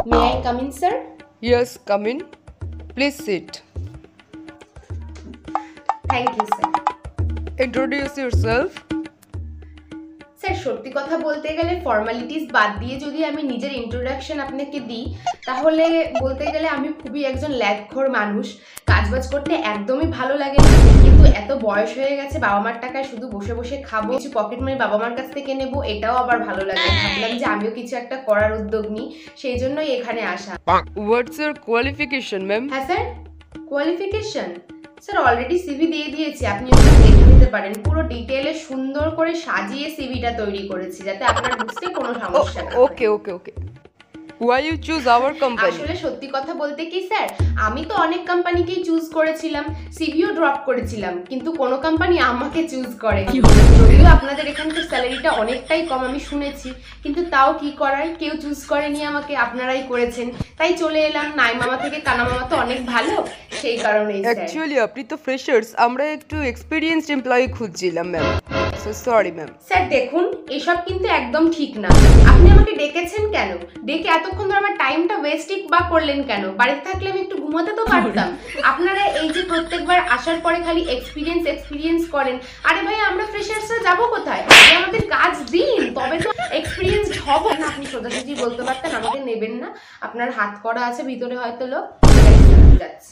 May I come in, sir? Yes, come in. Please sit. Thank you, sir. Introduce yourself. Sir সত্যি কথা বলতে গেলে formalities বাদ দিয়ে যদি আমি নিজের ইন্ট্রোডাকশন আপনাকে দিই তাহলে বলতে গেলে আমি খুবই একজন ল্যাদখোর মানুষ। কাজবাজ করতে একদমই ভালো লাগে না, কিন্তু এত বয়স হয়ে গেছে বাবা মার টাকায় শুধু বসে বসে খাবো, কিছু পকেট মানি বাবা মার কাছ থেকে নেবো, এটাও আবার ভালো লাগে। ভাবলাম যে আমিও কিছু একটা করার উদ্যোগ নিই, সেই জন্যই এখানে আসা। What's your qualification, ma'am? হ্যাঁ sir, qualification sir already CV দিয়ে দিয়েছি, আপনি ওখানে দেখে নিতে পারেন। পুরো ডিটেইলে সুন্দর করে সাজিয়ে সিভিটা তৈরি করেছি যাতে আপনার বুঝতে কোনো সমস্যা না হয়। Okay. Why you choose our company? আসলে সত্যি কথা বলতে কি স্যার, আমি তো অনেক কোম্পানিকেই চুজ করেছিলাম, সিভিও ড্রপ করেছিলাম, কিন্তু কোনো কোম্পানি আমাকে চুজ করে। যদিও আপনাদের এখানকার স্যালারিটা অনেকটাই কম আমি শুনেছি, কিন্তু তাও কি করার, কেউ চুজ করেনি আমাকে, আপনারাই করেছেন। তাই চলে এলাম। নাই মামা থেকে কানা মামা তো অনেক ভালো, সেই কারণেই স্যার। Actually, আপনি তো ফ্রেশার্স, আমরা একটু এক্সপেরিয়েন্সড এমপ্লয়ি খুঁজছিলাম ma'am. So sorry ma'am. Sir দেখুন, এসব কিন্তু একদম ঠিক না। আপনি আমাকে ডেকেছেন কেন? ডেকে এতক্ষণ ধরে আমার টাইমটা ওয়েস্টই বা করলেন কেন? বাড়িতে থাকলে আমি একটু ঘুমাতে তো পারতাম। আপনারা এই যে প্রত্যেকবার আসার পরে খালি এক্সপিরিয়েন্স করেন। আরে ভাই, আমরা ফ্রেশার্সরা যাবো কোথায়? আগে আমাদের কাজ দিন, তবে তো এক্সপিরিয়েন্সড হব না। আপনি সোজাসুজি বলতে পারতেন আমাকে নেবেন না, আপনার হাত করা আছে ভিতরে হয়তো লোক। যাচ্ছে।